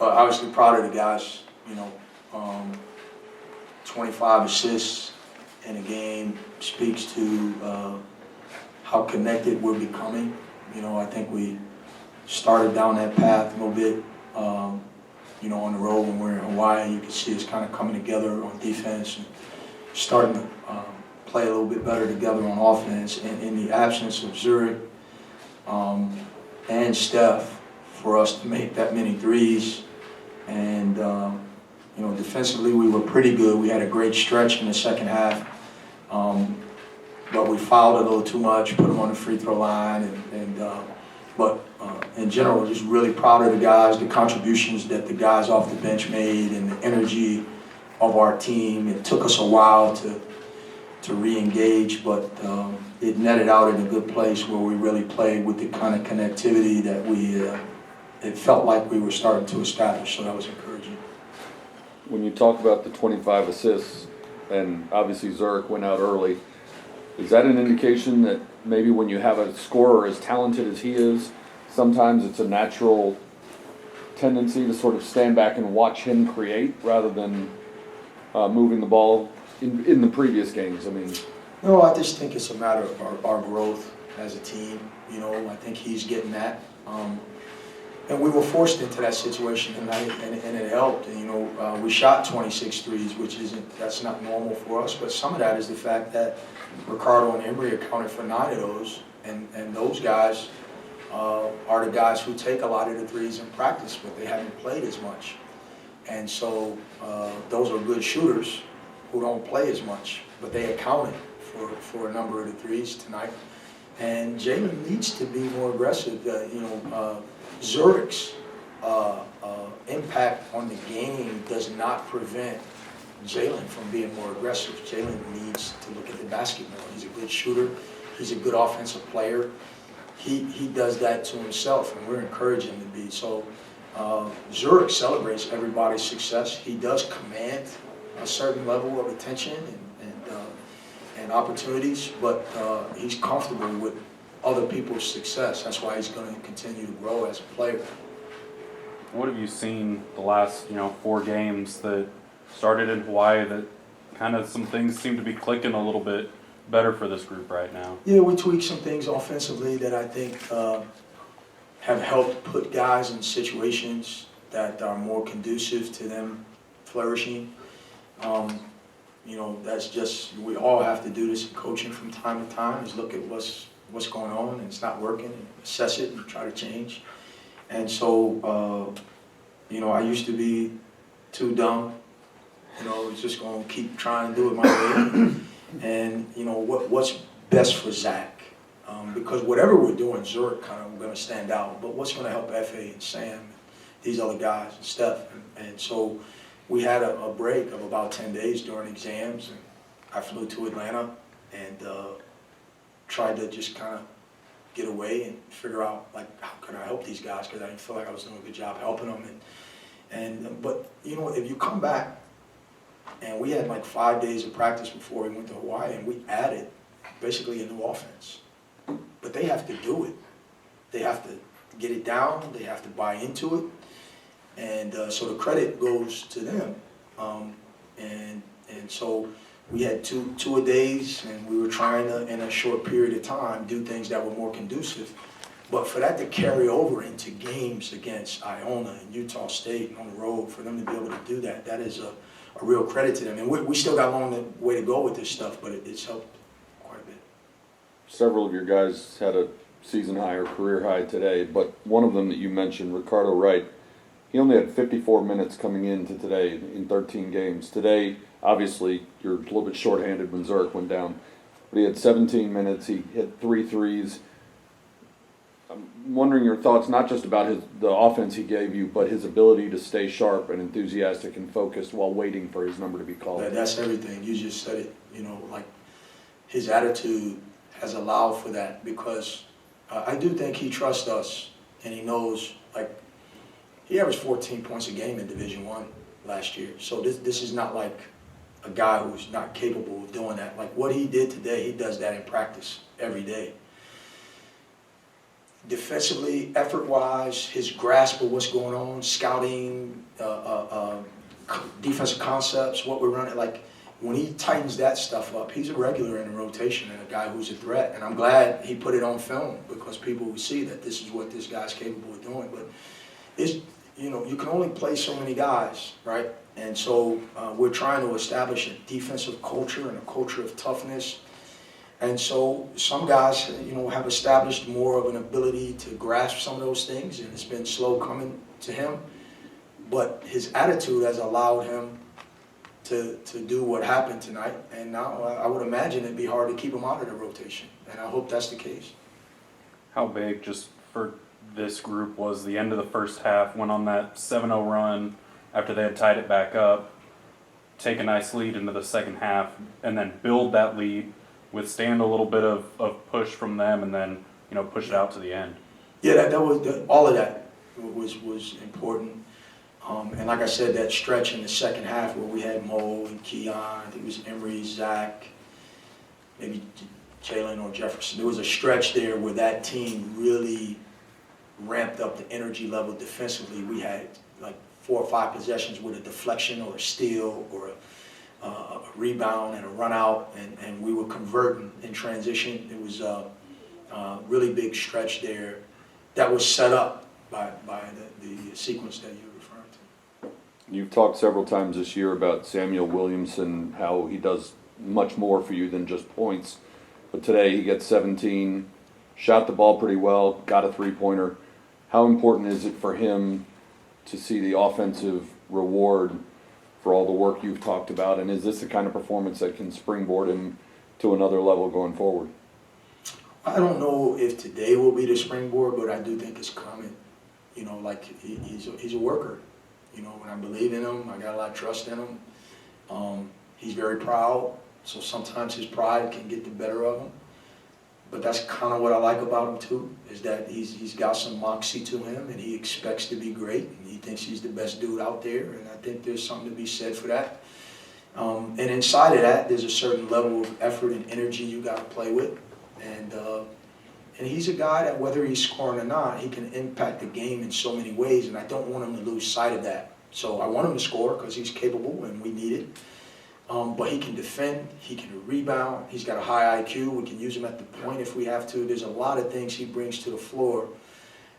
Obviously proud of the guys, 25 assists in a game speaks to how connected we're becoming. I think we started down that path a little bit, on the road when we're in Hawaii. You can see us kind of coming together on defense and starting to play a little bit better together on offense. And in the absence of Zurich and Steph, for us to make that many threes, and defensively we were pretty good. We had a great stretch in the second half, but we fouled a little too much, put them on the free throw line, but in general, just really proud of the guys, the contributions that the guys off the bench made, and the energy of our team. It took us a while to re-engage, but it netted out in a good place where we really played with the kind of connectivity that it felt like we were starting to establish, so that was encouraging. When you talk about the 25 assists, and obviously Zurich went out early, is that an indication that maybe when you have a scorer as talented as he is, sometimes it's a natural tendency to sort of stand back and watch him create rather than moving the ball in the previous games? No, I just think it's a matter of our growth as a team. I think he's getting that. And we were forced into that situation tonight, and it helped. We shot 26 threes, that's not normal for us, but some of that is the fact that Ricardo and Emery accounted for 9 of those, and those guys are the guys who take a lot of the threes in practice, but they haven't played as much. And so those are good shooters who don't play as much, but they accounted for a number of the threes tonight. And Jalen needs to be more aggressive. Zurich's impact on the game does not prevent Jalen from being more aggressive. Jalen needs to look at the basket more. He's a good shooter. He's a good offensive player. He does that to himself, and we're encouraging him to be. So Zurich celebrates everybody's success. He does command a certain level of attention and opportunities, but he's comfortable with other people's success. That's why he's going to continue to grow as a player. What have you seen the last 4 games that started in Hawaii that kind of some things seem to be clicking a little bit better for this group right now? Yeah, we tweaked some things offensively that I think have helped put guys in situations that are more conducive to them flourishing. That's just, we all have to do this in coaching from time to time, is look at what's going on and it's not working, and assess it and try to change. And so, I used to be too dumb. I was just going to keep trying to do it my way. And, what's best for Zach? Because whatever we're doing, Zurich kind of going to stand out. But what's going to help F.A. and Sam and these other guys and Steph? And so we had a break of about 10 days during exams. And I flew to Atlanta and tried to just kind of get away and figure out, how can I help these guys? Because I didn't feel like I was doing a good job helping them. But if you come back, and we had 5 days of practice before we went to Hawaii, and we added basically a new offense. But they have to do it. They have to get it down. They have to buy into it. And so the credit goes to them. And so we had two a days, and we were trying to, in a short period of time, do things that were more conducive. But for that to carry over into games against Iona and Utah State and on the road, for them to be able to do that, that is a real credit to them. And we still got a long way to go with this stuff, but it's helped quite a bit. Several of your guys had a season high or career high today, but one of them that you mentioned, Ricardo Wright, he only had 54 minutes coming into today in 13 games. Today, obviously, you're a little bit shorthanded when Zurich went down, but he had 17 minutes. He hit 3 threes. I'm wondering your thoughts, not just about the offense he gave you, but his ability to stay sharp and enthusiastic and focused while waiting for his number to be called. That's everything. You just said it. His attitude has allowed for that, because I do think he trusts us, and he knows, he averaged 14 points a game in Division I last year. So this is not like a guy who's not capable of doing that. What he did today, he does that in practice every day. defensively, effort-wise, his grasp of what's going on, scouting, defensive concepts, what we're running, like, when he tightens that stuff up, he's a regular in the rotation and a guy who's a threat. And I'm glad he put it on film because people will see that this is what this guy's capable of doing. But it's, you know, you can only play so many guys, right? And so we're trying to establish a defensive culture and a culture of toughness. And so some guys, you know, have established more of an ability to grasp some of those things, and it's been slow coming to him. But his attitude has allowed him to do what happened tonight, and now I would imagine it'd be hard to keep him out of the rotation, and I hope that's the case. How big, just for this group, was the end of the first half, went on that 7-0 run after they had tied it back up, take a nice lead into the second half, and then build that lead, withstand a little bit of push from them, and then, you know, push it out to the end? Yeah, that was all of that was important. And like I said, that stretch in the second half where we had Mo and Keon, I think it was Emery, Zach, maybe Jalen or Jefferson. There was a stretch there where that team really ramped up the energy level defensively. We had like 4 or 5 possessions with a deflection or a steal or a rebound and a run out, and we were converting in transition. It was a really big stretch there that was set up by the sequence that you referred to. You've talked several times this year about Samuel Williamson, how he does much more for you than just points. But today he gets 17, shot the ball pretty well, got a three-pointer. How important is it for him to see the offensive reward for all the work you've talked about? And is this the kind of performance that can springboard him to another level going forward? I don't know if today will be the springboard, but I do think it's coming. You know, like he's a worker. You know, when I believe in him, I got a lot of trust in him. He's very proud, so sometimes his pride can get the better of him. But that's kind of what I like about him too, is that he's got some moxie to him, and he expects to be great, and he thinks he's the best dude out there, and I think there's something to be said for that. And inside of that, there's a certain level of effort and energy you got to play with, and he's a guy that whether he's scoring or not, he can impact the game in so many ways, and I don't want him to lose sight of that. So I want him to score because he's capable and we need it. But he can defend, he can rebound, he's got a high IQ, we can use him at the point if we have to. There's a lot of things he brings to the floor,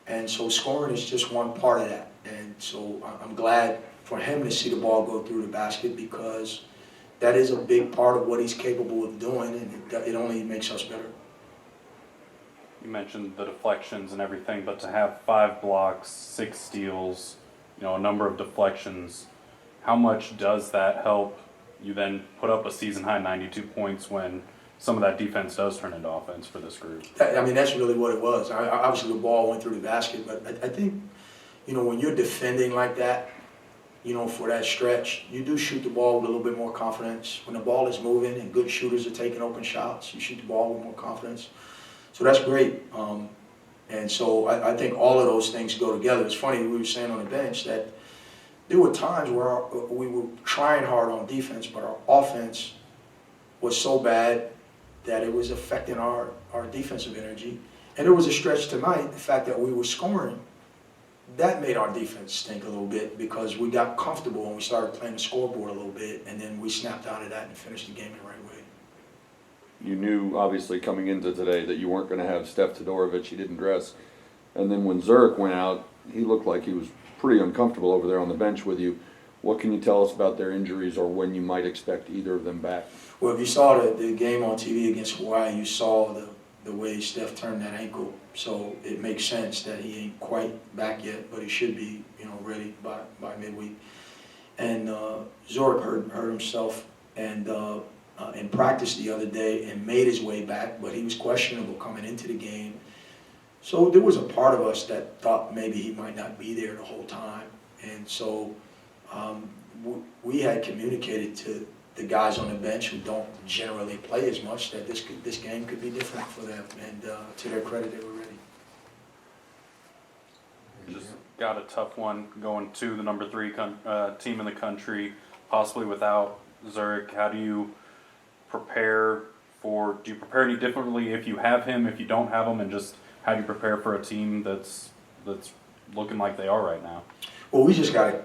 and so scoring is just one part of that. And so I'm glad for him to see the ball go through the basket, because that is a big part of what he's capable of doing, and it only makes us better. You mentioned the deflections and everything, but to have 5 blocks, 6 steals, you know, a number of deflections, how much does that help you then put up a season-high 92 points when some of that defense does turn into offense for this group? I mean, that's really what it was. Obviously, the ball went through the basket, but I think, you know, when you're defending like that, you know, for that stretch, you do shoot the ball with a little bit more confidence. When the ball is moving and good shooters are taking open shots, you shoot the ball with more confidence. So that's great. And so I think all of those things go together. It's funny, we were saying on the bench that there were times where we were trying hard on defense, but our offense was so bad that it was affecting our defensive energy. And there was a stretch tonight, the fact that we were scoring, that made our defense stink a little bit, because we got comfortable and we started playing the scoreboard a little bit, and then we snapped out of that and finished the game the right way. You knew, obviously, coming into today that you weren't going to have Steph Todorovic. He didn't dress. And then when Zurich went out, he looked like he was pretty uncomfortable over there on the bench with you. What can you tell us about their injuries, or when you might expect either of them back? Well, if you saw the game on TV against Hawaii, you saw the way Steph turned that ankle. So it makes sense that he ain't quite back yet, but he should be, you know, ready by midweek. And Zurich hurt himself and in practice the other day and made his way back, but he was questionable coming into the game. So there was a part of us that thought maybe he might not be there the whole time. And so we had communicated to the guys on the bench who don't generally play as much that this game could be different for them. And to their credit, they were ready. Just got a tough one going to the number 3 team in the country, possibly without Zurich. How do you prepare do you prepare any differently if you have him, if you don't have him, and just how do you prepare for a team that's looking like they are right now? Well, we just got to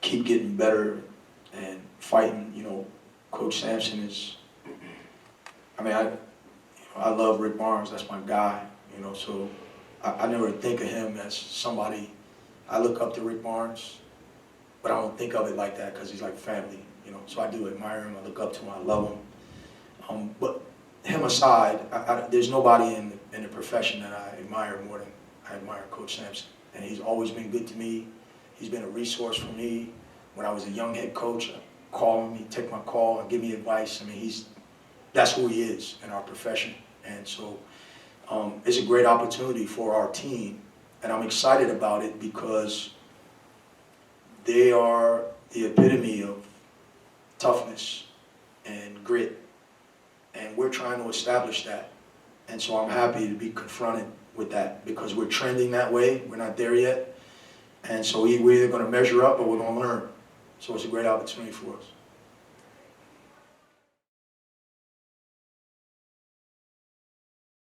keep getting better and fighting. You know, Coach Sampson is, I mean, I love Rick Barnes. That's my guy, you know, so I never think of him as somebody. I look up to Rick Barnes, but I don't think of it like that because he's like family, you know. So I do admire him. I look up to him. I love him. But him aside, there's nobody in the profession that I admire more than I admire Coach Sampson. And he's always been good to me. He's been a resource for me. When I was a young head coach, I'd call him, he'd take my call and give me advice. I mean, that's who he is in our profession. And so it's a great opportunity for our team. And I'm excited about it because they are the epitome of toughness and grit. And we're trying to establish that. And so I'm happy to be confronted with that because we're trending that way. We're not there yet. And so we're either going to measure up or we're going to learn. So it's a great opportunity for us.